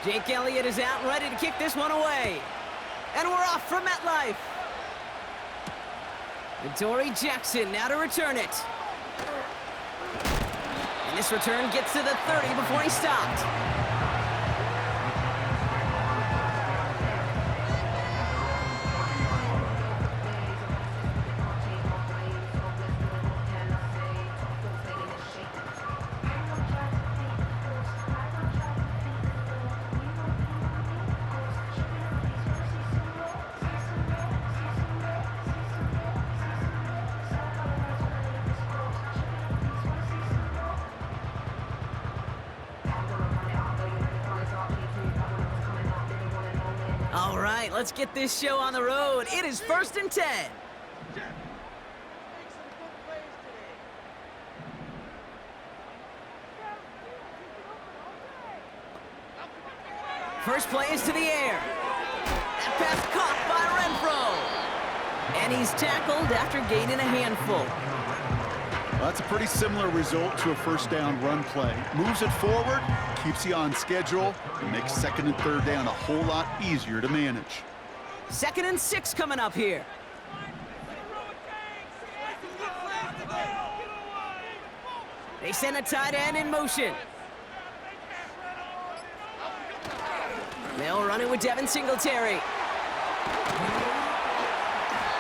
Jake Elliott is out and ready to kick this one away. And we're off from MetLife. Dory Jackson now to return it. And this return gets to the 30 before he stopped. All right, let's get this show on the road. It is 1st and 10. First play is to the air. That pass caught by Renfro. And he's tackled after gaining a handful. Well, that's a pretty similar result to a first down run play. Moves it forward, keeps you on schedule, and makes 2nd and 3rd down a whole lot easier to manage. 2nd and 6 coming up here. They send a tight end in motion. They'll run it with Devin Singletary.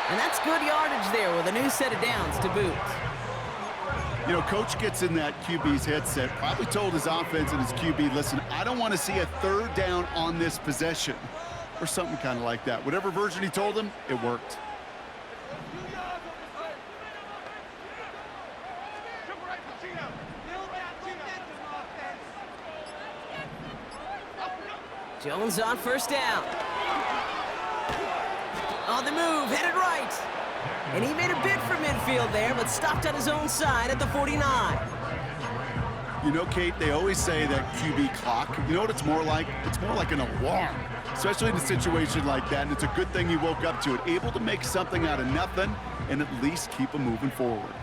And that's good yardage there with a new set of downs to boot. You know, coach gets in that QB's headset, probably told his offense and his QB, listen, I don't want to see a 3rd down on this possession, or something kind of like that. Whatever version he told him, it worked. Jones on 1st down. On the move, headed right. And he made a bid for midfield there, but stopped on his own side at the 49. You know, Kate, they always say that QB clock, you know what it's more like? It's more like an alarm, especially in a situation like that, and it's a good thing you woke up to it, able to make something out of nothing and at least keep them moving forward.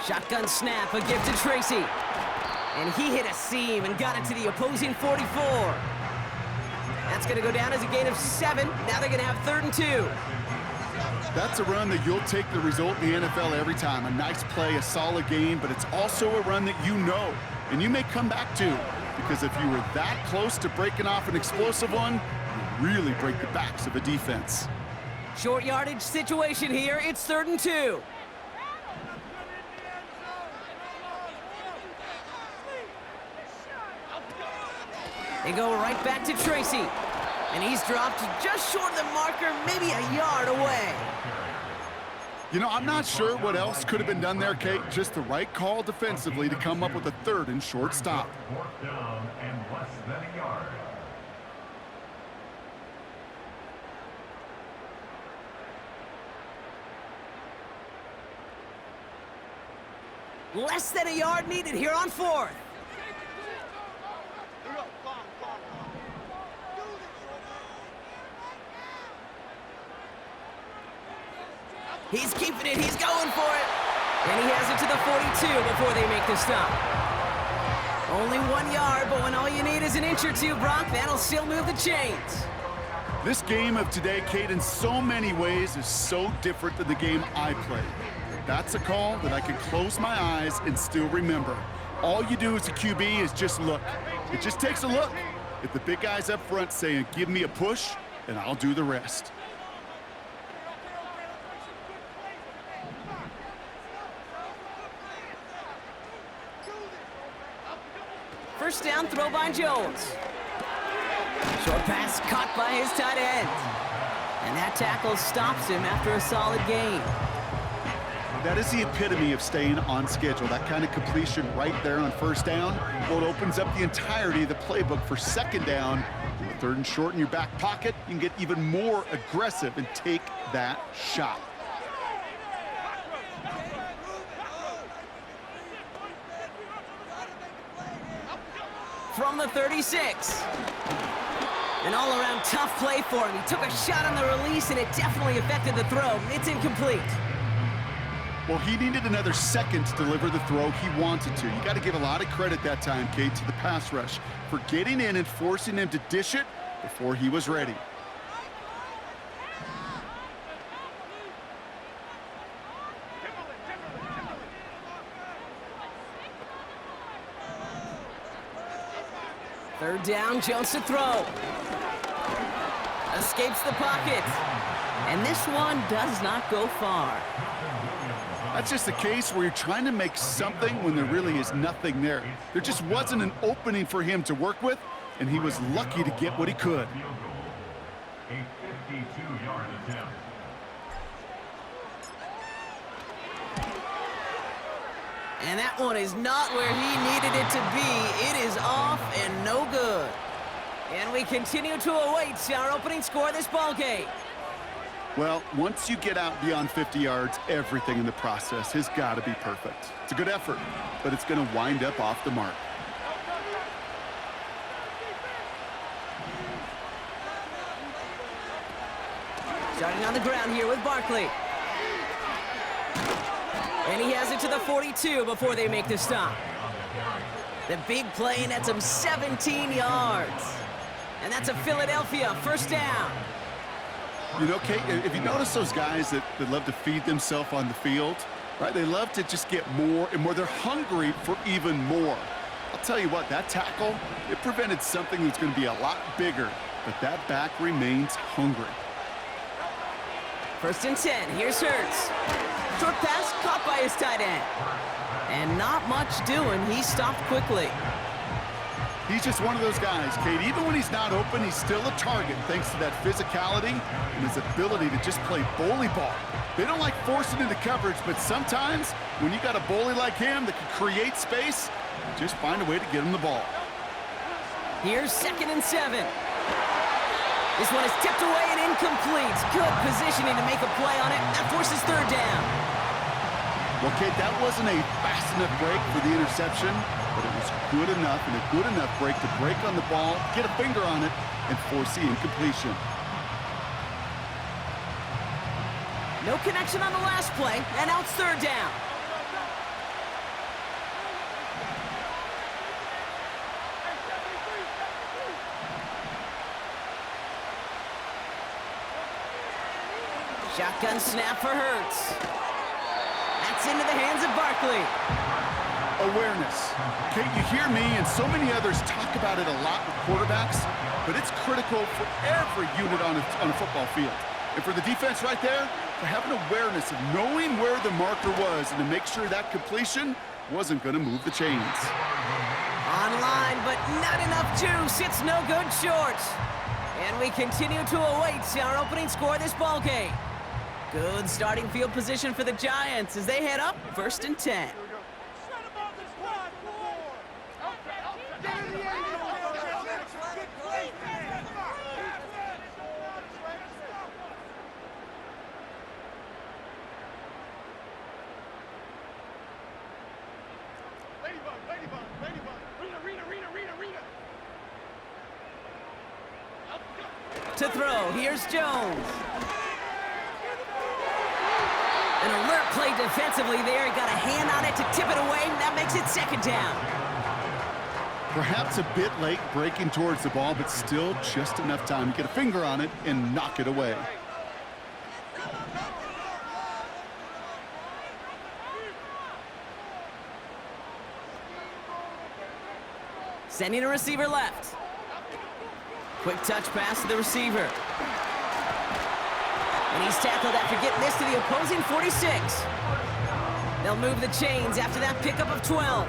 Shotgun snap, a gift to Tracy. And he hit a seam and got it to the opposing 44. That's going to go down as a gain of 7. Now they're going to have 3rd and 2. That's a run that you'll take the result in the NFL every time. A nice play, a solid game, but it's also a run that you know, and you may come back to, because if you were that close to breaking off an explosive one, you really break the backs of a defense. Short yardage situation here. It's 3rd and 2. They go right back to Tracy. And he's dropped just short of the marker, maybe a yard away. You know, I'm not sure what else could have been done there, Kate. Just the right call defensively to come up with a 3rd and short stop. 4th down and less than a yard. Less than a yard needed here on 4th. He's keeping it. He's going for it. And he has it to the 42 before they make the stop. Only 1 yard, but when all you need is an inch or two, Brock, that'll still move the chains. This game of today, Kate, in so many ways is so different than the game I played. That's a call that I can close my eyes and still remember. All you do as a QB is just look. It just takes a look. If the big guy's up front saying, give me a push, and I'll do the rest. First down throw by Jones. Short pass caught by his tight end. And that tackle stops him after a solid gain. That is the epitome of staying on schedule. That kind of completion right there on 1st down. Well, it opens up the entirety of the playbook for 2nd down. With 3rd and short in your back pocket, you can get even more aggressive and take that shot. From the 36. An all-around tough play for him. He took a shot on the release, and it definitely affected the throw. It's incomplete. Well, he needed another second to deliver the throw he wanted to. You got to give a lot of credit that time, Kate, to the pass rush for getting in and forcing him to dish it before he was ready. Third down, Jones to throw. Escapes the pocket. And this one does not go far. That's just a case where you're trying to make something when there really is nothing there. There just wasn't an opening for him to work with, and he was lucky to get what he could. A 52-yard attempt. And that one is not where he needed it to be. It is off and no good. And we continue to await our opening score of this ballgame. Well, once you get out beyond 50 yards, everything in the process has got to be perfect. It's a good effort, but it's going to wind up off the mark. Starting on the ground here with Barkley. And he has it to the 42 before they make the stop. The big play nets him 17 yards. And that's a Philadelphia first down. You know, Kate, if you notice those guys that love to feed themselves on the field, right? They love to just get more and more. They're hungry for even more. I'll tell you what, that tackle, it prevented something that's going to be a lot bigger, but that back remains hungry. First and 10, here's Hurts. Short pass caught by his tight end. And not much doing, he stopped quickly. He's just one of those guys, Kate. Even when he's not open, he's still a target thanks to that physicality and his ability to just play bully ball. They don't like forcing into coverage, but sometimes when you got a bully like him that can create space, just find a way to get him the ball. Here's 2nd and 7. This one is tipped away and incomplete. Good positioning to make a play on it. That forces third down. Well, Kate, that wasn't a fast enough break for the interception, but it was good enough and a good enough break to break on the ball, get a finger on it, and force the incompletion. No connection on the last play, and now it's third down. Shotgun snap for Hurts. That's into the hands of Barkley. Awareness. Kate, you hear me and so many others talk about it a lot with quarterbacks, but it's critical for every unit on a football field. And for the defense right there, to have an awareness of knowing where the marker was and to make sure that completion wasn't going to move the chains. Online, but not enough juice. It's no good short. And we continue to await our opening score of this ballgame. Good starting field position for the Giants as they head up 1st and 10. To throw, here's Jones. An alert play defensively there. He got a hand on it to tip it away. That makes it 2nd down. Perhaps a bit late breaking towards the ball, but still just enough time to get a finger on it and knock it away. Sending a receiver left. Quick touch pass to the receiver. And he's tackled after getting this to the opposing 46. They'll move the chains after that pickup of 12.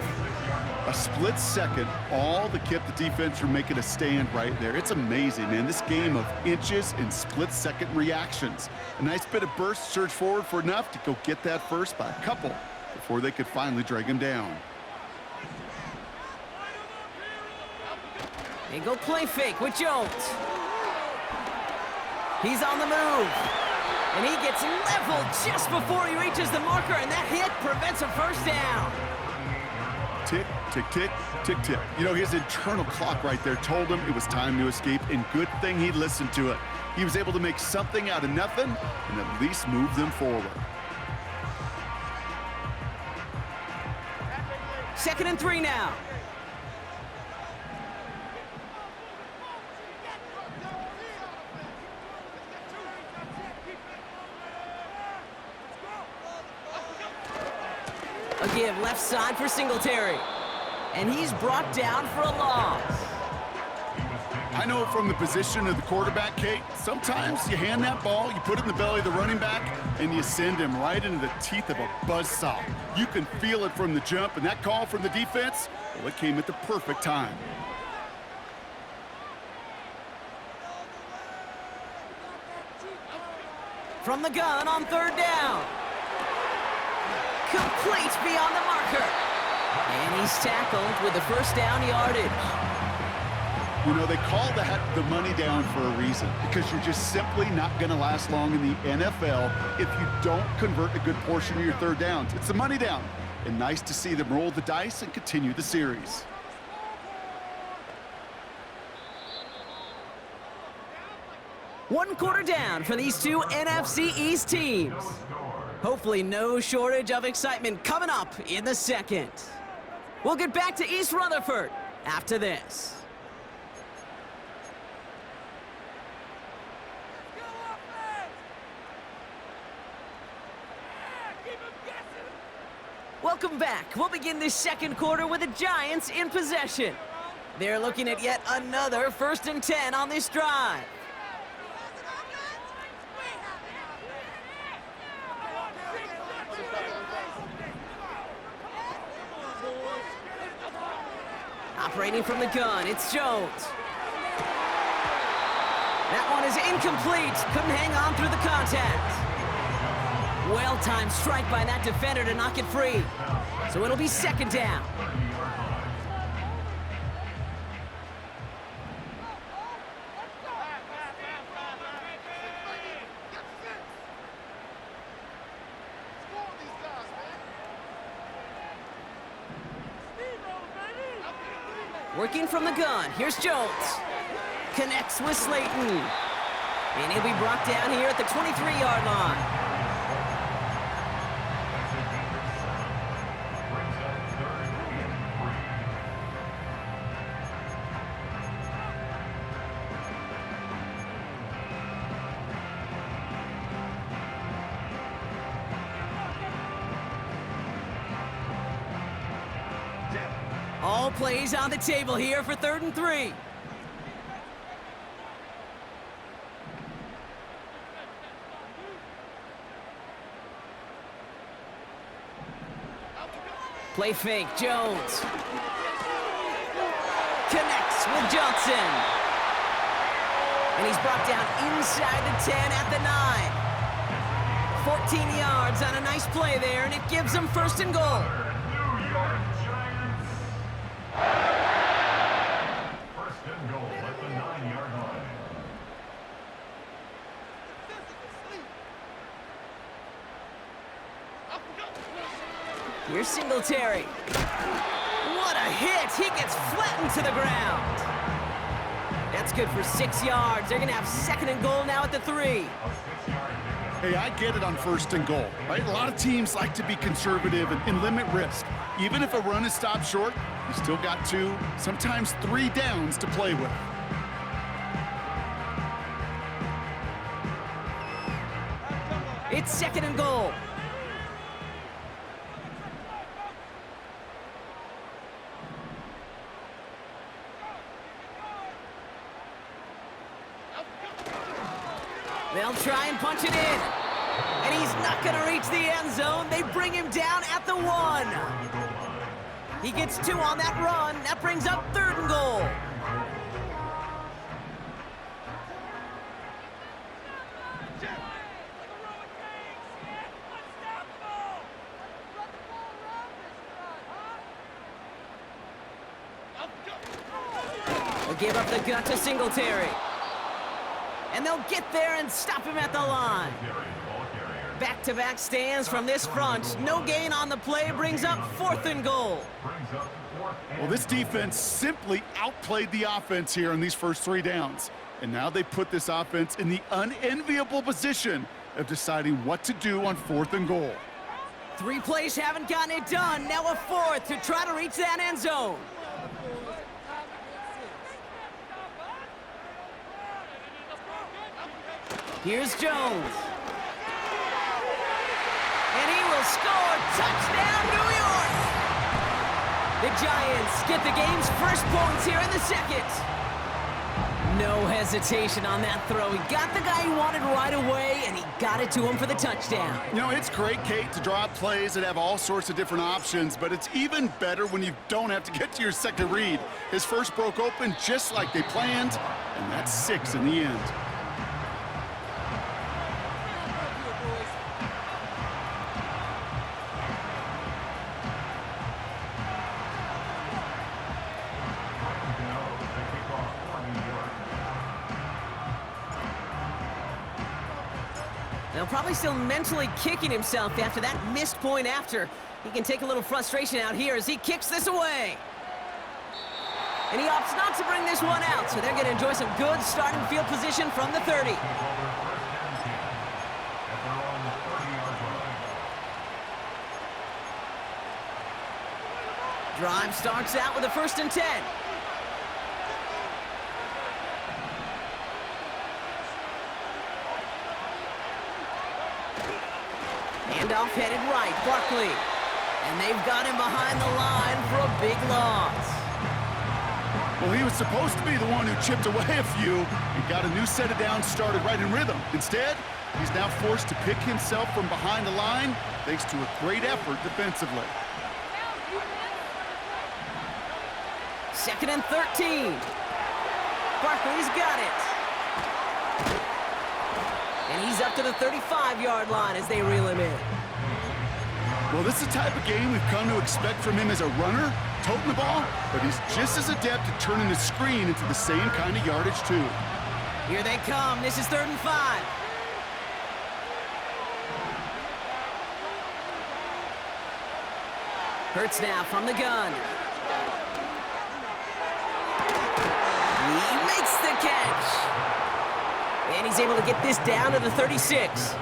A split second, all that kept the defense from making a stand right there. It's amazing, man. This game of inches and split-second reactions. A nice bit of burst, surge forward for enough to go get that first by a couple before they could finally drag him down. They go play fake with Jones. He's on the move. And he gets leveled just before he reaches the marker, and that hit prevents a first down. Tick, tick, tick, tick, tick. You know, his internal clock right there told him it was time to escape, and good thing he listened to it. He was able to make something out of nothing and at least move them forward. 2nd and 3 now. A give left side for Singletary. And he's brought down for a loss. I know from the position of the quarterback, Kate, sometimes you hand that ball, you put it in the belly of the running back, and you send him right into the teeth of a buzzsaw. You can feel it from the jump, and that call from the defense, well, it came at the perfect time. From the gun on 3rd down. Complete beyond the marker. And he's tackled with the 1st down yardage. You know, they call that the money down for a reason, because you're just simply not going to last long in the NFL if you don't convert a good portion of your 3rd downs. It's the money down. And nice to see them roll the dice and continue the series. One quarter down for these two NFC East teams. Hopefully no shortage of excitement coming up in the 2nd. We'll get back to East Rutherford after this. Welcome back. We'll begin this 2nd quarter with the Giants in possession. They're looking at yet another 1st and 10 on this drive. Operating from the gun, it's Jones. That one is incomplete. Couldn't hang on through the contact. Well-timed strike by that defender to knock it free. So it'll be 2nd down. Working from the gun, here's Jones. Connects with Slayton. And he'll be brought down here at the 23-yard line. All plays on the table here for 3rd and 3. Play fake, Jones. Connects with Johnson. And he's brought down inside the 10 at the 9. 14 yards on a nice play there, and it gives them 1st and goal. Here's Singletary. What a hit! He gets flattened to the ground. That's good for 6 yards. They're going to have 2nd and goal now at the 3. Hey, I get it on 1st and goal, right? A lot of teams like to be conservative and limit risk. Even if a run is stopped short, you still got 2, sometimes 3 downs to play with. It's 2nd and goal. They'll try and punch it in. And he's not going to reach the end zone. They bring him down at the 1. He gets 2 on that run. That brings up 3rd and goal. They'll give up the gut to Singletary. And they'll get there and stop him at the line. Back-to-back stands from this front. No gain on the play brings up 4th and goal. Well, this defense simply outplayed the offense here in these first 3 downs. And now they put this offense in the unenviable position of deciding what to do on 4th and goal. 3 plays haven't gotten it done. Now a 4th to try to reach that end zone. Here's Jones. And he will score. Touchdown, New York! The Giants get the game's first points here in the second. No hesitation on that throw. He got the guy he wanted right away, and he got it to him for the touchdown. You know, it's great, Kate, to draw up plays that have all sorts of different options, but it's even better when you don't have to get to your second read. His first broke open just like they planned, and that's 6 in the end. Now probably still mentally kicking himself after that missed point after. He can take a little frustration out here as he kicks this away. And he opts not to bring this one out, so they're going to enjoy some good starting field position from the 30. Drive starts out with a 1st and 10. Handoff headed right, Barkley. And they've got him behind the line for a big loss. Well, he was supposed to be the one who chipped away a few and got a new set of downs started right in rhythm. Instead, he's now forced to pick himself from behind the line thanks to a great effort defensively. 2nd and 13. Barkley's got it. And he's up to the 35-yard line as they reel him in. Well, this is the type of game we've come to expect from him as a runner, toting the ball, but he's just as adept at turning the screen into the same kind of yardage, too. Here they come. This is 3rd and 5. Hurts now from the gun. He makes the catch. And he's able to get this down to the 36.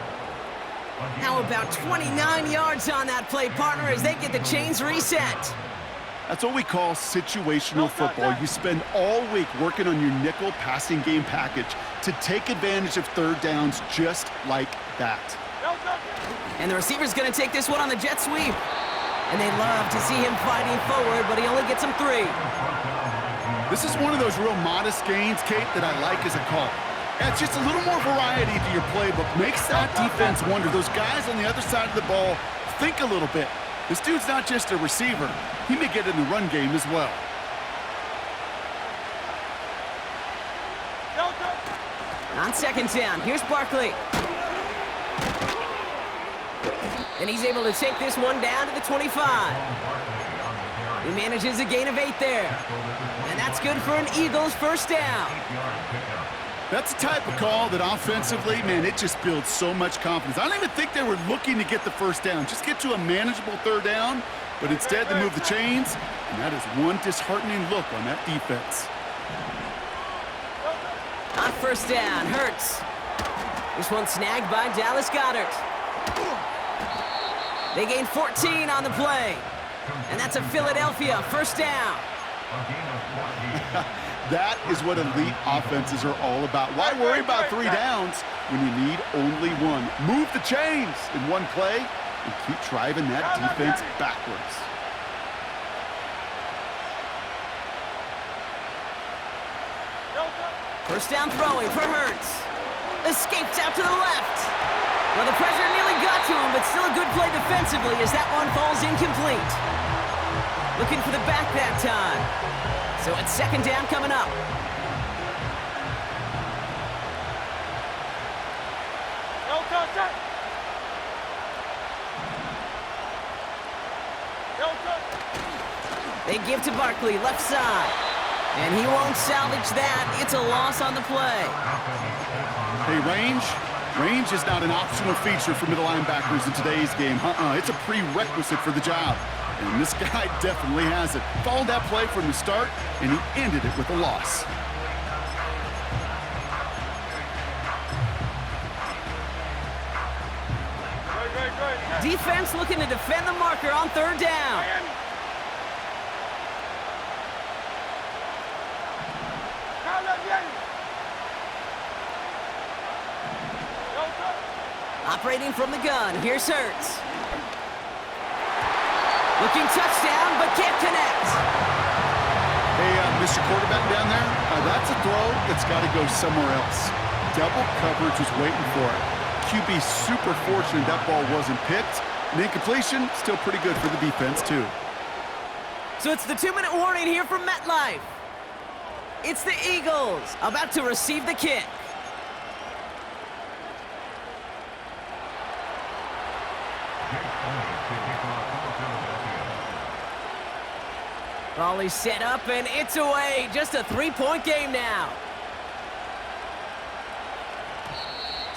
How about 29 yards on that play, partner, as they get the chains reset. That's what we call situational football. You spend all week working on your nickel passing game package to take advantage of 3rd downs just like that. And the receiver's going to take this one on the jet sweep. And they love to see him fighting forward, but he only gets him 3. This is one of those real modest gains, Kate, that I like as a call. It's just a little more variety to your playbook. Makes that defense wonder. Those guys on the other side of the ball think a little bit. This dude's not just a receiver. He may get in the run game as well. On 2nd down, here's Barkley. And he's able to take this one down to the 25. He manages a gain of 8 there. And that's good for an Eagles 1st down. That's the type of call that offensively, man, it just builds so much confidence. I don't even think they were looking to get the 1st down, just get to a manageable 3rd down, but instead they move the chains, and that is one disheartening look on that defense. On 1st down, Hurts. This one snagged by Dallas Goedert. They gain 14 on the play, and that's a Philadelphia 1st down. That is what elite offenses are all about. Why worry about 3 downs when you need only 1? Move the chains in one play and keep driving that defense backwards. First down throwing for Hurts. Escapes out to the left. Well, the pressure nearly got to him, but still a good play defensively as that one falls incomplete. Looking for the back that time. So it's 2nd down coming up. They give to Barkley, left side. And he won't salvage that. It's a loss on the play. Hey, range? Range is not an optional feature for middle linebackers in today's game. It's a prerequisite for the job. And this guy definitely has it. Followed that play from the start, and he ended it with a loss. Defense looking to defend the marker on third down. Operating from the gun, here's Hurts. Looking touchdown, but can't connect. Hey, Mr. Quarterback down there, that's a throw that's got to go somewhere else. Double coverage was waiting for it. QB super fortunate that ball wasn't picked. And incompletion, still pretty good for the defense, too. So it's the 2-minute warning here from MetLife. It's the Eagles about to receive the kick. Ball is set up and it's away. Just a 3-point game now.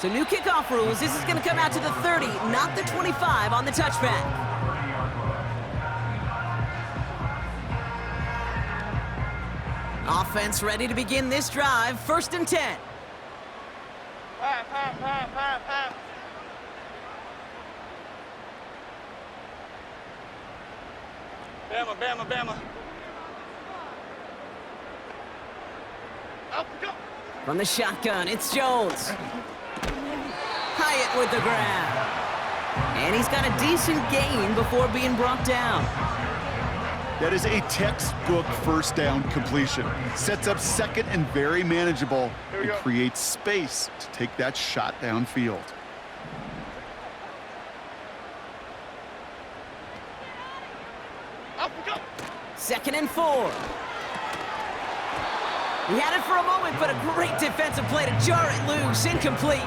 So new kickoff rules. This is going to come out to the 30, not the 25 on the touchback. Offense ready to begin this drive. 1st and 10. Bama, Bama, Bama. Up, go. From the shotgun, it's Jones. Hyatt with the grab. And he's got a decent gain before being brought down. That is a textbook first down completion. Sets up second and very manageable and creates space to take that shot downfield. Up, go. 2nd and 4. He had it for a moment, but a great defensive play to jar it loose. Incomplete.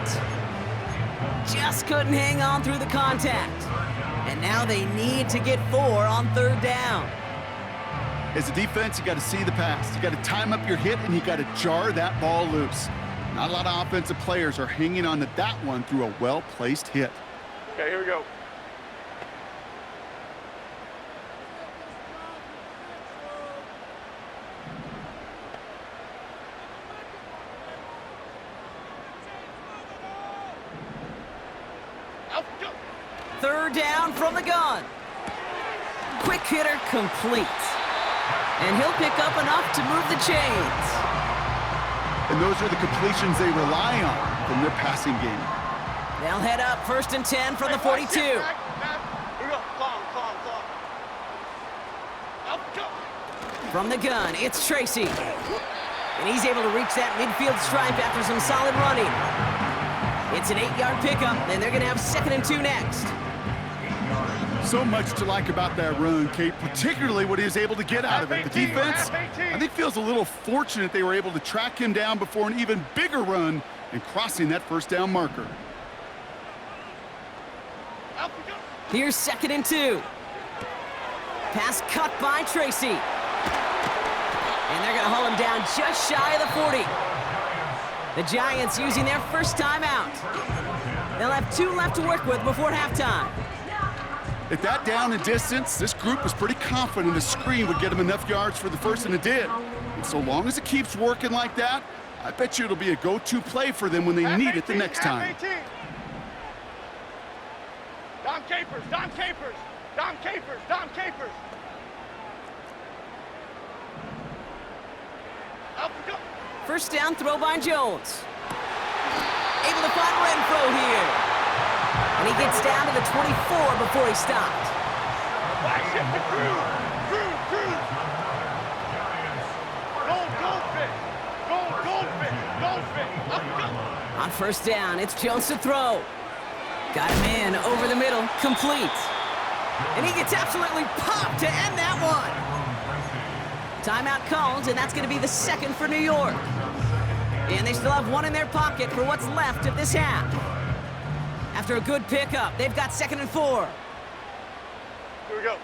Just couldn't hang on through the contact. And now they need to get 4 on 3rd down. As a defense, you got to see the pass. You got to time up your hit, and you got to jar that ball loose. Not a lot of offensive players are hanging on to that one through a well-placed hit. Okay, here we go. Up, go. 3rd down from the gun. Quick hitter complete. And he'll pick up enough to move the chains. And those are the completions they rely on from their passing game. They'll head up 1st and 10 from the 42. Here we go. Calm. Up, go. From the gun, it's Tracy. And he's able to reach that midfield stripe after some solid running. It's an 8-yard pickup, and they're going to have 2nd and 2 next. So much to like about that run, Kate, particularly what he was able to get out of it. The defense, I think, feels a little fortunate they were able to track him down before an even bigger run and crossing that 1st down marker. Up, go. Here's 2nd and 2. Pass cut by Tracy. And they're going to haul him down just shy of the 40. The Giants using their first timeout. They'll have 2 left to work with before halftime. At that down and distance, this group was pretty confident a screen would get them enough yards for the first, and it did. And so long as it keeps working like that, I bet you it'll be a go-to play for them when they need it the next time. Dom Capers. Up, go. 1st down throw by Jones. Able to find Renfro here. And he gets down to the 24 before he stopped. Flash hit the crew. Goldfish. Up, go. On 1st down, it's Jones to throw. Got him in over the middle, complete. And he gets absolutely popped to end that one. Timeout called, and that's going to be the 2nd for New York. And they still have 1 in their pocket for what's left of this half. After a good pickup, they've got 2nd and 4. Here we go.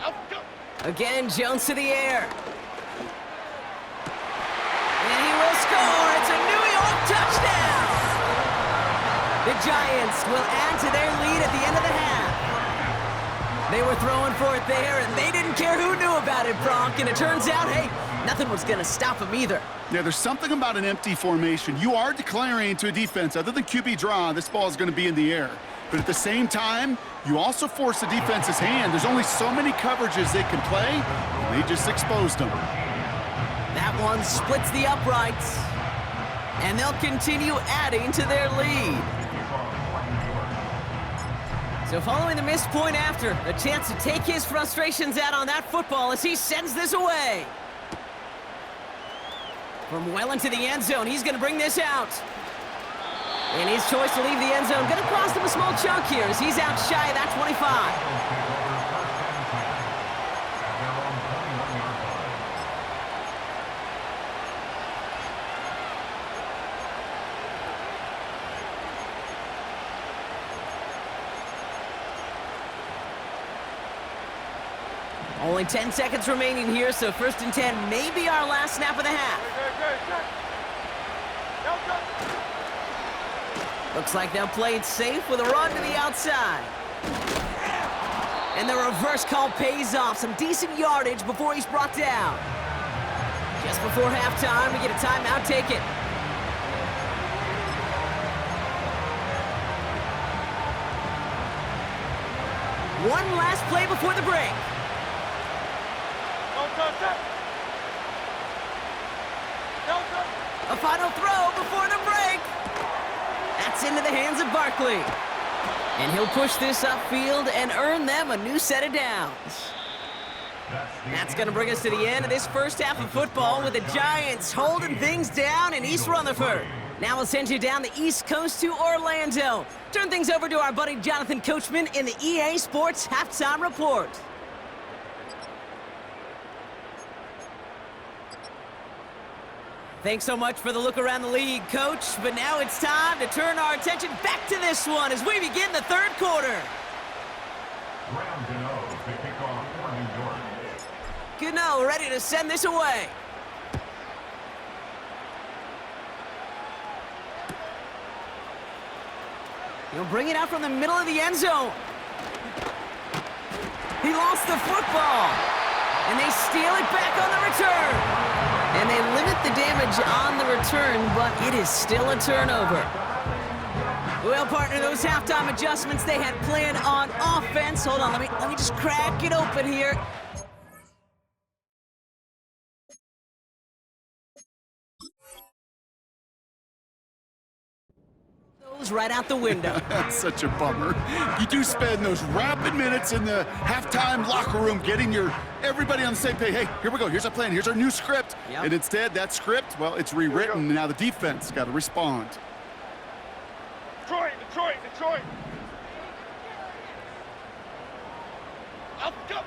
Up, go. Again, Jones to the air. And he will score. It's a New York touchdown. The Giants will add to their lead at the end of the half. They were throwing for it there, and they didn't care who knew about it, Bronk. And it turns out, hey, nothing was going to stop them either. Yeah, there's something about an empty formation. You are declaring to a defense, other than QB draw, this ball is going to be in the air. But at the same time, you also force the defense's hand. There's only so many coverages they can play, and they just exposed them. That one splits the uprights, and they'll continue adding to their lead. So following the missed point after, a chance to take his frustrations out on that football as he sends this away. From well into the end zone, he's going to bring this out. And his choice to leave the end zone going to cost him a small chunk here as he's out shy of that 25. Only 10 seconds remaining here, so 1st and 10 may be our last snap of the half. Looks like they'll play it safe with a run to the outside. And the reverse call pays off. Some decent yardage before he's brought down. Just before halftime, we get a timeout taken. One last play before the break. A final throw before the break. That's into the hands of Barkley. And he'll push this upfield and earn them a new set of downs. That's going to bring us to the end of this first half of football with the Giants holding things down in East Rutherford. Now we'll send you down the East Coast to Orlando. Turn things over to our buddy Jonathan Coachman in the EA Sports Halftime Report. Thanks so much for the look around the league, Coach. But now it's time to turn our attention back to this one as we begin the third quarter. Gano ready to send this away. He'll bring it out from the middle of the end zone. He lost the football. And they steal it back on the return. And they limit the damage on the return, but it is still a turnover. Well, partner, those halftime adjustments they had planned on offense. Hold on, let me just crack it open here. Those right out the window. That's such a bummer. You do spend those rapid minutes in the halftime locker room getting everybody on the same page. Hey, here we go. Here's our plan. Here's our new script. Yep. And instead, that script, well, it's rewritten, and now the defense got to respond. Detroit. Up, go.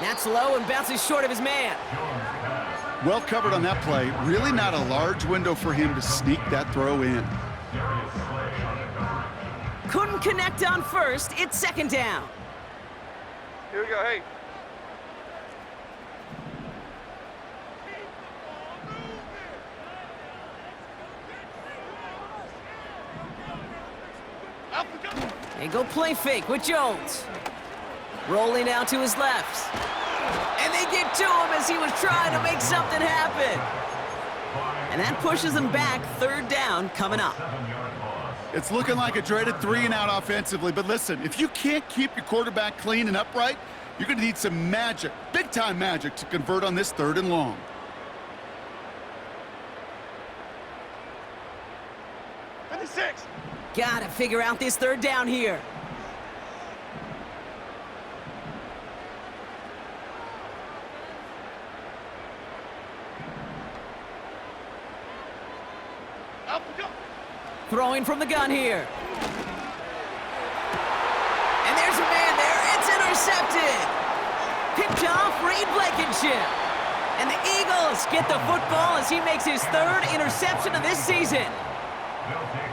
That's low and bounces short of his man. Well covered on that play. Really not a large window for him to sneak that throw in. Couldn't connect on first. It's second down. Here we go, hey. They go play fake with Jones. Rolling out to his left. And they get to him as he was trying to make something happen. And that pushes them back. Third down coming up. It's looking like a dreaded 3-and-out offensively, but listen, if you can't keep your quarterback clean and upright, you're going to need some magic, big-time magic, to convert on this 3rd and long. Gotta figure out this third down here. Throwing from the gun here. And there's a man there. It's intercepted. Picked off Reed Blankenship. And the Eagles get the football as he makes his 3rd interception of this season.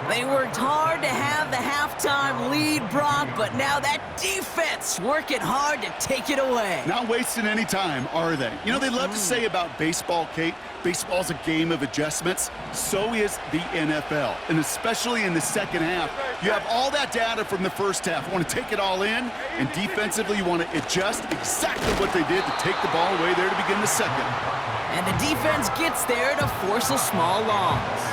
They worked hard to have the halftime lead, Brock, but now that defense working hard to take it away. Not wasting any time, are they? You know, they love to say about baseball, Kate, baseball's a game of adjustments. So is the NFL, and especially in the second half. You have all that data from the first half. You want to take it all in, and defensively you want to adjust exactly what they did to take the ball away there to begin the second. And the defense gets there to force a small loss.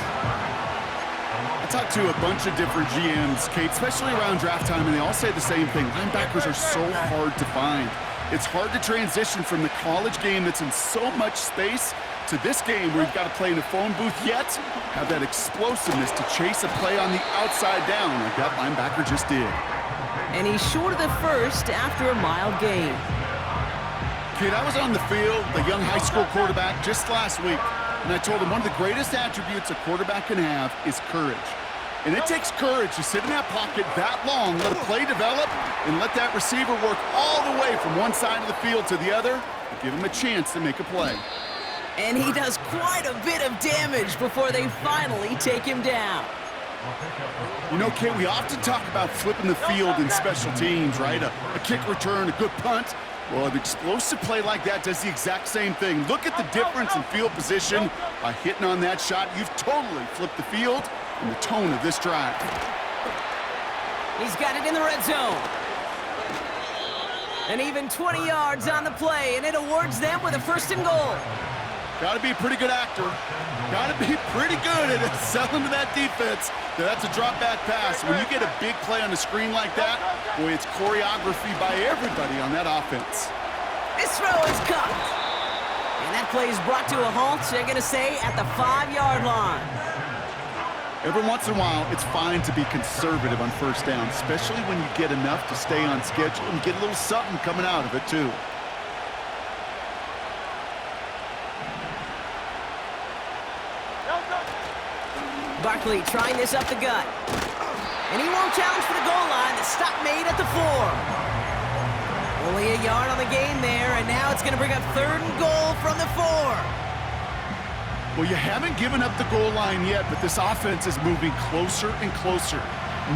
I talked to a bunch of different GMs, Kate, especially around draft time, and they all say the same thing. Linebackers are so hard to find. It's hard to transition from the college game that's in so much space to this game where you've got to play in a phone booth, yet have that explosiveness to chase a play on the outside down like that linebacker just did. And he's short of the first after a mild gain. Kate, I was on the field, the young high school quarterback, just last week, and I told him one of the greatest attributes a quarterback can have is courage. And it takes courage to sit in that pocket that long, let a play develop, and let that receiver work all the way from one side of the field to the other to give him a chance to make a play. And he does quite a bit of damage before they finally take him down. You know, Kate, we often talk about flipping the field in special teams, right? A kick return, a good punt. Well, an explosive play like that does the exact same thing. Look at the difference in field position. By hitting on that shot, you've totally flipped the field and the tone of this drive. He's got it in the red zone. And even 20 yards on the play, and it awards them with a 1st and goal. Got to be a pretty good actor. Got to be pretty good at selling to that defense. That's a drop back pass. When you get a big play on the screen like that, boy, it's choreography by everybody on that offense. This throw is caught. And that play is brought to a halt, they're going to say, at the 5-yard line. Every once in a while, it's fine to be conservative on 1st down, especially when you get enough to stay on schedule and get a little something coming out of it, too. Barkley trying this up the gut. And he won't challenge for the goal line. The stop made at the 4. Only a yard on the gain there, and now it's going to bring up 3rd and goal from the 4. Well, you haven't given up the goal line yet, but this offense is moving closer and closer.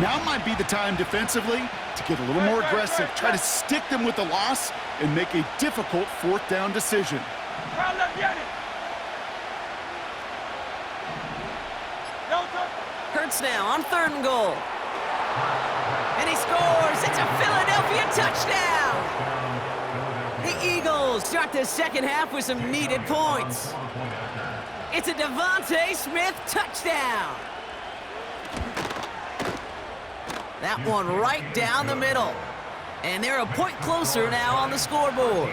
Now might be the time defensively to get a little more aggressive, try to stick them with the loss, and make a difficult 4th down decision. Hurts now on 3rd and goal. And he scores. It's a Philadelphia touchdown. The Eagles start the second half with some needed points. It's a Devontae Smith touchdown. That one right down the middle. And they're a point closer now on the scoreboard.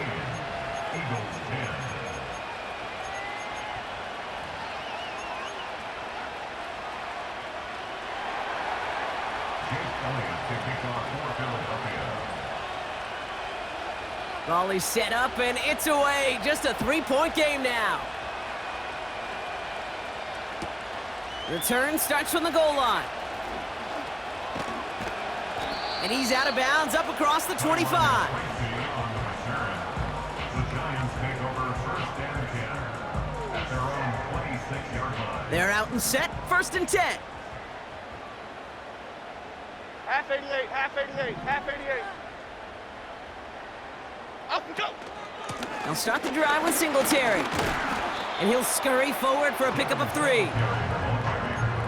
Volley set up, and it's away. Just a 3-point game now. Return starts from the goal line. And he's out of bounds up across the 25. They're out and set, 1st and 10. Half 88, half 88, half 88. Up and go. They'll start the drive with Singletary. And he'll scurry forward for a pickup of 3.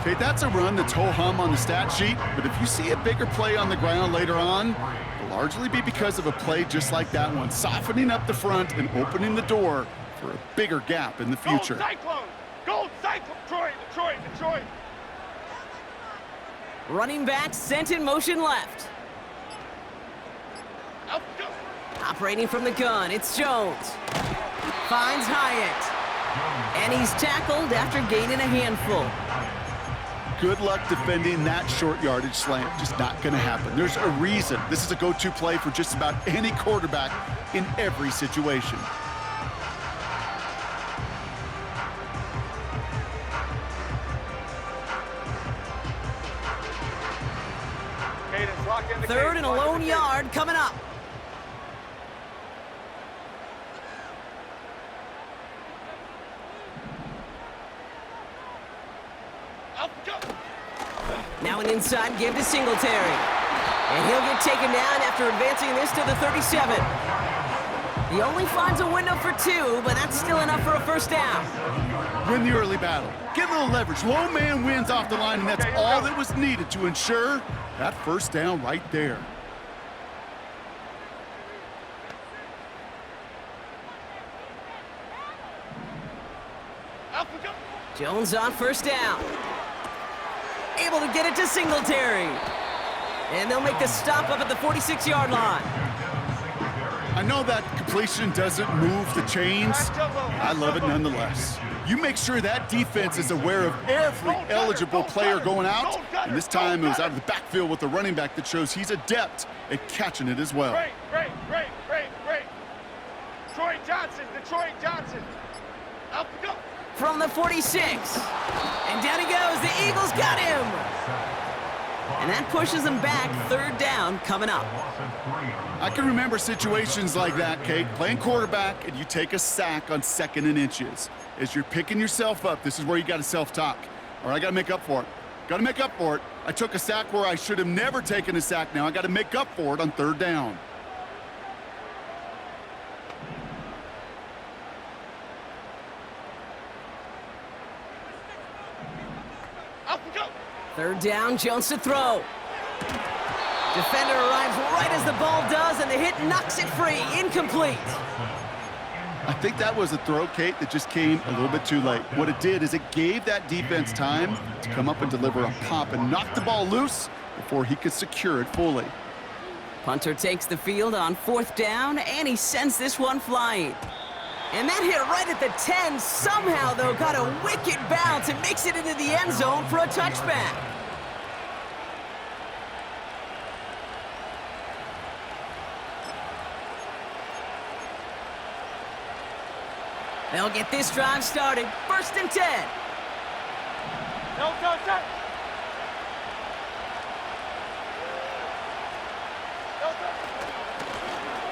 Okay, that's a run that's ho-hum on the stat sheet, but if you see a bigger play on the ground later on, it'll largely be because of a play just like that one, softening up the front and opening the door for a bigger gap in the future. Gold Cyclone! Gold Cyclone! Detroit, Detroit, Detroit! Running back sent in motion left. Up and go. Operating from the gun, it's Jones. Finds Hyatt. And he's tackled after gaining a handful. Good luck defending that short yardage slant. Just not going to happen. There's a reason. This is a go-to play for just about any quarterback in every situation. Cadence, lock in the 3rd and a lone yard coming up. Up and go. Now an inside give to Singletary. And he'll get taken down after advancing this to the 37. He only finds a window for 2, but that's still enough for a first down. Win the early battle. Get a little leverage. Low man wins off the line, and that's all that was needed to ensure that first down right there. Jones on first down. Able to get it to Singletary. And they'll make the stop up at the 46-yard line. I know that completion doesn't move the chains. I love it nonetheless. You make sure that defense is aware of every eligible player going out. And this time it was out of the backfield with the running back that shows he's adept at catching it as well. Great. Detroit Johnson. Up we go. From the 46. And down he goes. The Eagles got him. And that pushes them back. Third down coming up. I can remember situations like that, Kate. Playing quarterback and you take a sack on 2nd and inches. As you're picking yourself up, this is where you got to self-talk. Or I got to make up for it. Got to make up for it. I took a sack where I should have never taken a sack. Now I got to make up for it on 3rd down. Up we go. 3rd down, Jones to throw. Defender arrives right as the ball does, and the hit knocks it free. Incomplete. I think that was a throw, Kate, that just came a little bit too late. What it did is it gave that defense time to come up and deliver a pop and knock the ball loose before he could secure it fully. Punter takes the field on 4th down, and he sends this one flying. And that hit right at the 10 somehow, though, got a wicked bounce and makes it into the end zone for a touchback. They'll get this drive started. 1st and 10. No touch.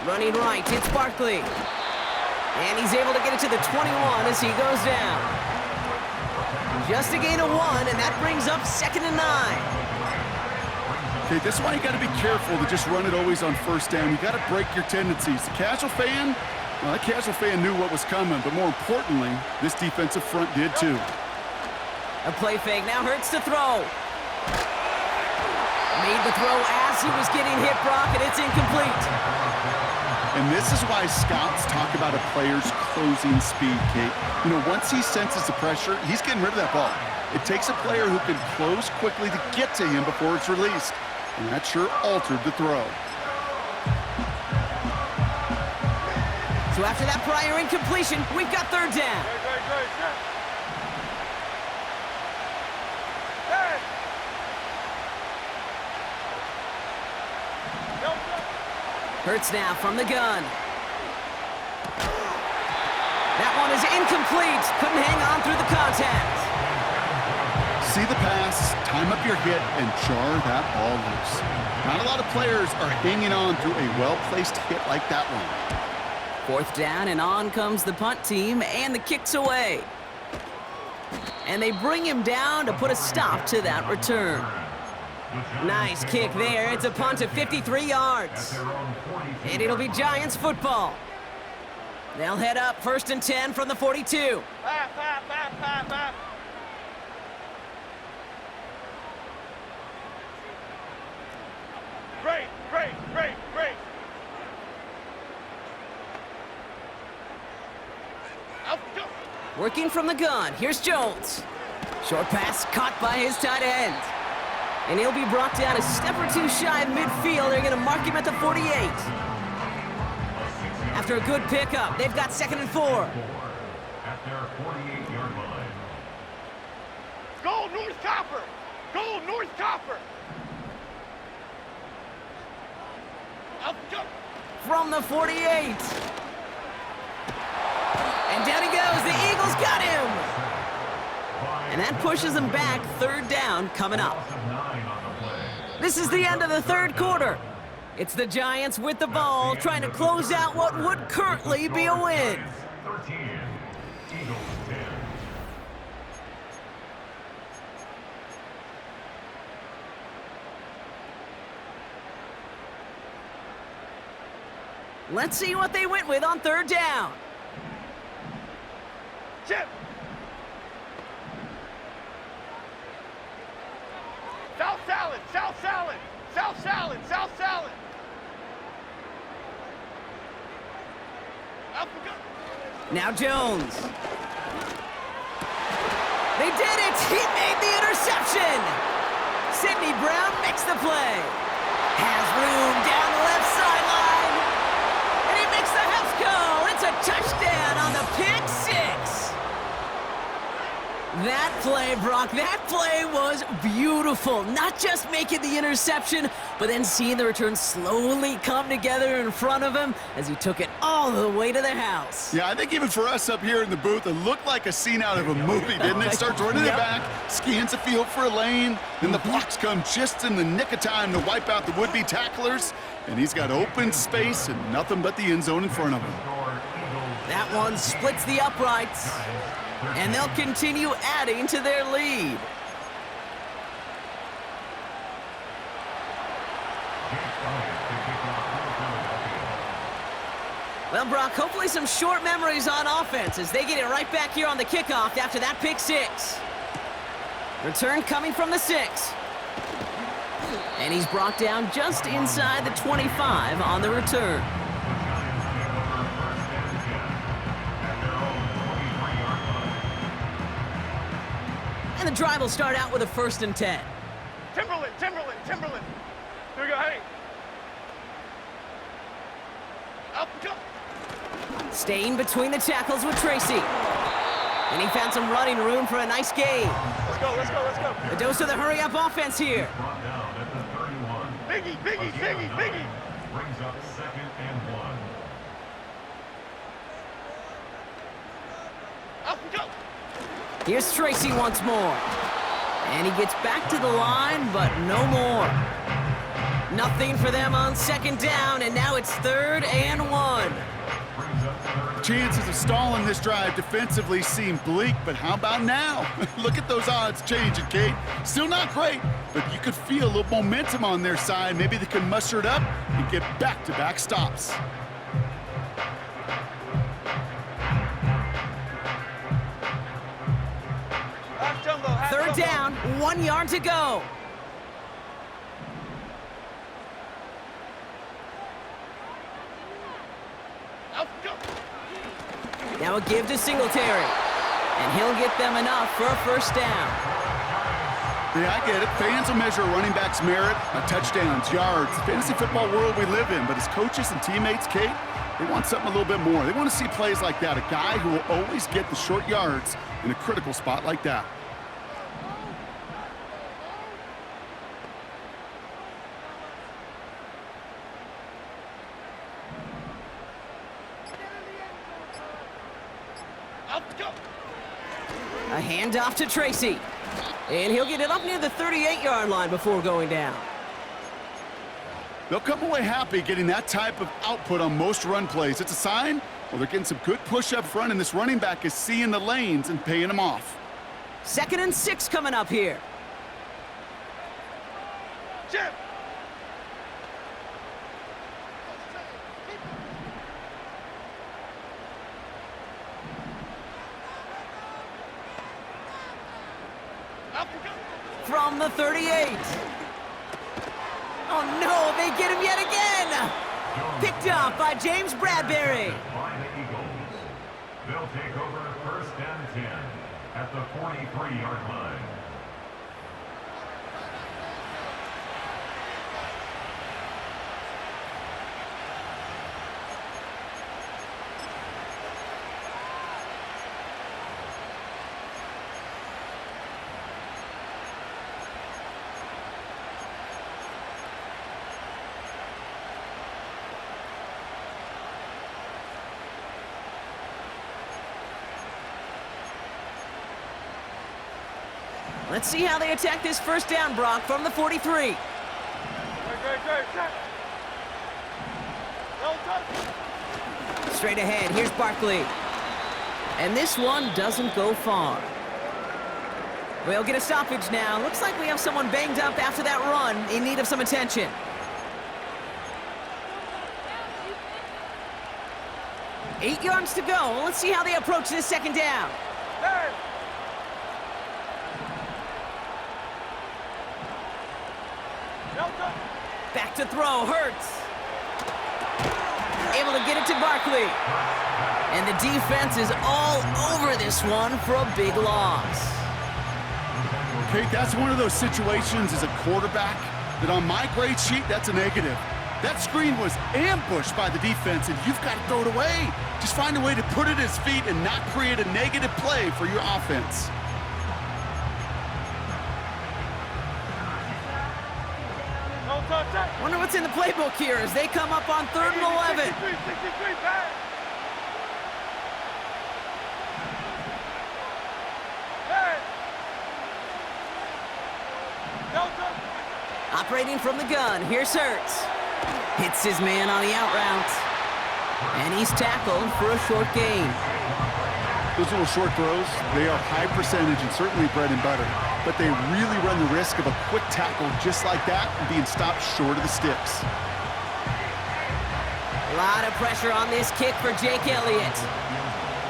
Running right, it's Barkley. And he's able to get it to the 21 as he goes down. Just a gain of 1, and that brings up 2nd and 9. Okay, this is why you got to be careful to just run it always on 1st down. You got to break your tendencies. The casual fan, well, that casual fan knew what was coming, but more importantly, this defensive front did too. A play fake, now Hurts to throw. Made the throw as he was getting hit, Brock, and it's incomplete. And this is why scouts talk about a player's closing speed, Kate. You know, once he senses the pressure, he's getting rid of that ball. It takes a player who can close quickly to get to him before it's released. And that sure altered the throw. So after that prior incompletion, we've got 3rd down. Great. Hurts now from the gun. That one is incomplete. Couldn't hang on through the contact. See the pass, time up your hit, and jar that ball loose. Not a lot of players are hanging on through a well-placed hit like that one. 4th down, and on comes the punt team, and the kick's away. And they bring him down to put a stop to that return. Nice kick there. It's a punt of 53 yards. And it'll be Giants football. They'll head up 1st and 10 from the 42. Pass. Great. Up we go. Working from the gun. Here's Jones. Short pass caught by his tight end. And he'll be brought down a step or 2 shy of midfield. They're going to mark him at the 48. After a good pickup, they've got 2nd and 4. At their 48-yard line. Go North Copper. Up we go. From the 48. And down he goes. The Eagles got him. And that pushes them back. 3rd down coming up. This is the end of the 3rd quarter. It's the Giants with the ball, trying to close out what would currently be a win. 13, Eagles 10. Let's see what they went with on third down. Chip. South salad, south salad, south salad, south salad. Up we go. Now Jones. They did it! He made the interception! Sidney Brown makes the play. Has room down the left sideline. And he makes the house call. It's a touchdown on the pick six. That play, Brock, that play was beautiful. Not just making the interception, but then seeing the return slowly come together in front of him as he took it all the way to the house. Yeah, I think even for us up here in the booth, it looked like a scene out of a movie, didn't it? Starts running it back, scans the field for a lane, then the blocks come just in the nick of time to wipe out the would-be tacklers, and he's got open space and nothing but the end zone in front of him. That one splits the uprights, and they'll continue adding to their lead. Well, Brock, hopefully some short memories on offense as they get it right back here on the kickoff after that pick six. Return coming from the 6. And he's brought down just inside the 25 on the return. And the drive will start out with a 1st and 10. Timberland, Timberland, Timberland. Here we go, hey. Up we go. Staying between the tackles with Tracy. And he found some running room for a nice gain. Let's go, let's go, let's go. A dose of the hurry-up offense here. Brought down at the 31. Biggie, Biggie, Biggie, Biggie. Brings up 2nd and 1. Up we go. Here's Tracy once more. And he gets back to the line, but no more. Nothing for them on 2nd down, and now it's 3rd and 1. Chances of stalling this drive defensively seem bleak, but how about now? Look at those odds changing, Kate. Still not great, but you could feel a little momentum on their side. Maybe they can muster it up and get back-to-back stops. Half jumbo, half 3rd jumbo. down, 1 yard to go. Up we go. Now a give to Singletary. And he'll get them enough for a 1st down. Yeah, I get it. Fans will measure a running back's merit by touchdowns, yards, the fantasy football world we live in. But as coaches and teammates, Kate, they want something a little bit more. They want to see plays like that, a guy who will always get the short yards in a critical spot like that. Up we go. A handoff to Tracy. And he'll get it up near the 38-yard line before going down. They'll come away happy getting that type of output on most run plays. It's a sign, well, they're getting some good push up front, and this running back is seeing the lanes and paying them off. 2nd and 6 coming up here. Chip. Up we go. From the 38. Oh no, they get him yet again. Picked up by James Bradbury. By the Eagles. They'll take over 1st and 10 at the 43-yard line. Let's see how they attack this 1st down, Brock, from the 43. Great, check. Well done. Straight ahead, here's Barkley. And this one doesn't go far. We'll get a stoppage now. Looks like we have someone banged up after that run in need of some attention. 8 yards to go. Let's see how they approach this second down. Third. Delta. Back to throw, Hurts. Able to get it to Barkley. And the defense is all over this one for a big loss. Kate, that's one of those situations as a quarterback that on my grade sheet, that's a negative. That screen was ambushed by the defense, and you've got to throw it away. Just find a way to put it at his feet and not create a negative play for your offense. Don't touch it. Wonder what's in the playbook here as they come up on 3rd and 11. 63, pass. Third. Delta. Operating from the gun, here's Hurts. Hits his man on the out route. And he's tackled for a short gain. Those little short throws, they are high percentage and certainly bread and butter, but they really run the risk of a quick tackle just like that and being stopped short of the sticks. A lot of pressure on this kick for Jake Elliott.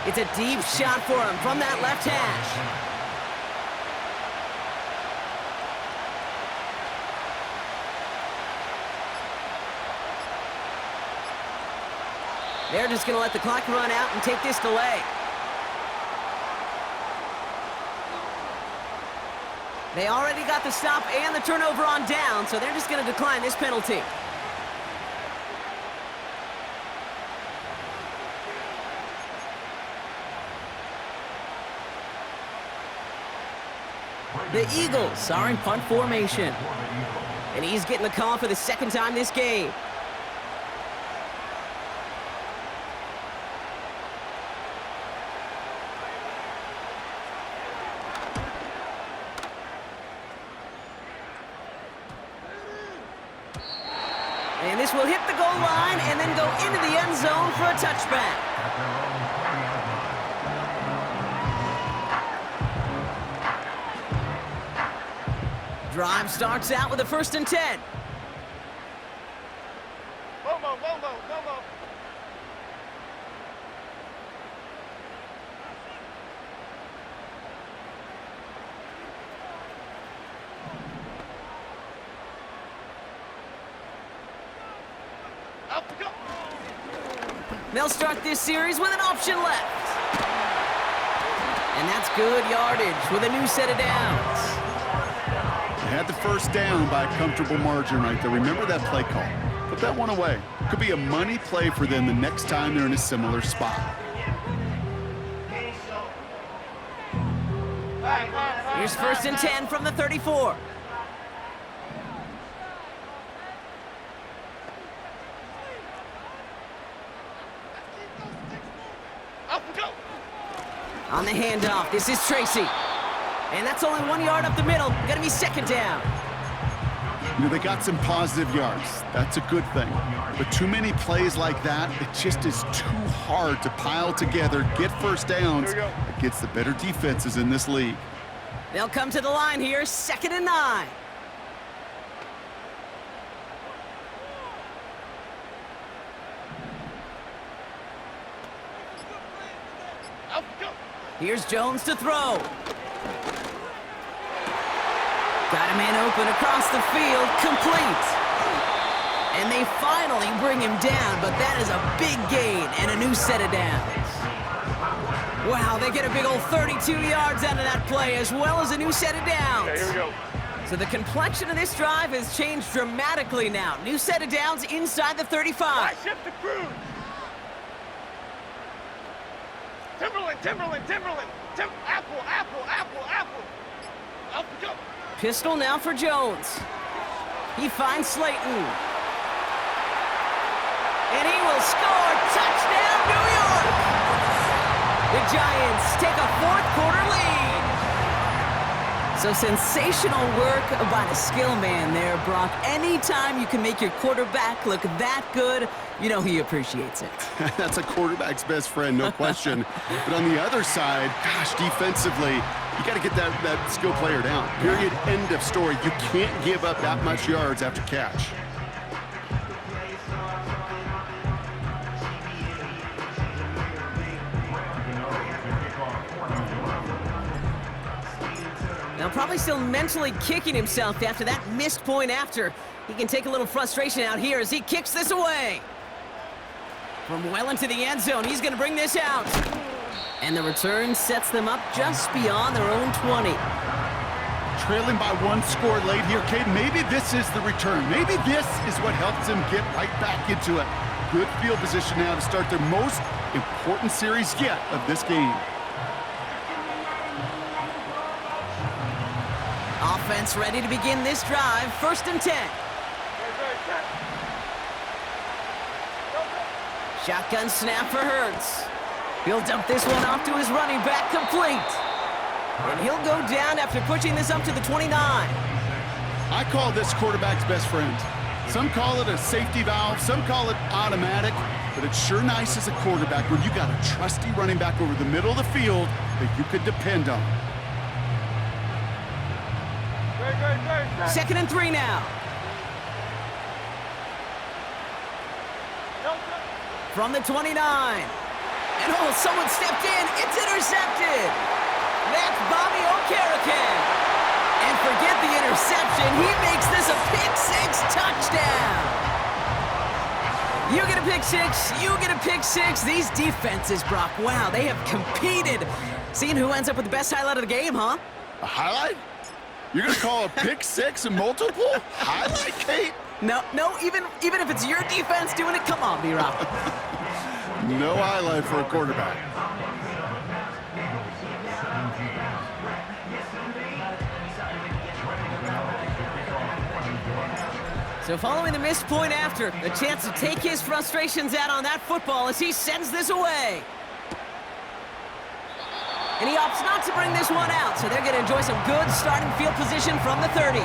It's a deep shot for him from that left hash. They're just going to let the clock run out and take this delay. They already got the stop and the turnover on down, so they're just going to decline this penalty. The Eagles are in punt formation. And he's getting the call for the second time this game. And this will hit the goal line and then go into the end zone for a touchback. Drive starts out with a 1st and 10. Momo, Momo, Momo. Up, go. They'll start this series with an option left. And that's good yardage with a new set of downs. They had the first down by a comfortable margin right there. Remember that play call. Put that one away. Could be a money play for them the next time they're in a similar spot. Here's 1st and 10 from the 34. Up, go. On the handoff, this is Tracy. And that's only 1 yard up the middle. Gonna be 2nd down. You know, they got some positive yards. That's a good thing. But too many plays like that, it just is too hard to pile together, get first downs against the better defenses in this league. They'll come to the line here, 2nd and 9. Up, go. Here's Jones to throw. Got a man open across the field, complete. And they finally bring him down, but that is a big gain and a new set of downs. Wow, they get a big old 32 yards out of that play, as well as a new set of downs. Okay, here we go. So the complexion of this drive has changed dramatically now. New set of downs inside the 35. I shift the crew. Timberland, Timberland, Timberland. Apple, apple, apple, apple. Up, go. Pistol now for Jones. He finds Slayton. And he will score. Touchdown, New York! The Giants take a 4th quarter lead. So sensational work by the skill man there, Brock. Anytime you can make your quarterback look that good, you know he appreciates it. That's a quarterback's best friend, no question. But on the other side, gosh, defensively, you got to get that skill player down. Period, end of story. You can't give up that much yards after catch. now, probably still mentally kicking himself after that missed point after. He can take a little frustration out here as he kicks this away. From well into the end zone, he's going to bring this out. And the return sets them up just beyond their own 20. Trailing by one score late here, Caden. Maybe this is the return. Maybe this is what helps them get right back into it. Good field position now to start their most important series yet of this game. Offense ready to begin this drive. 1st and 10. Shotgun snap for Hurts. He'll dump this one off to his running back, complete. And he'll go down after pushing this up to the 29. I call this quarterback's best friend. Some call it a safety valve, some call it automatic, but it's sure nice as a quarterback when you got a trusty running back over the middle of the field that you could depend on. 2nd and 3 now. From the 29. And oh, someone stepped in. It's intercepted. That's Bobby Okereke. And forget the interception. He makes this a pick-6 touchdown. You get a pick-6. You get a pick-6. These defenses, Brock, wow, they have competed. Seeing who ends up with the best highlight of the game, huh? A highlight? You're going to call a pick-6 a multiple highlight, Kate? No, even if it's your defense doing it, come on, B-Rock. No highlight for a quarterback. So following the missed point after, a chance to take his frustrations out on that football as he sends this away. And he opts not to bring this one out, so they're going to enjoy some good starting field position from the 30.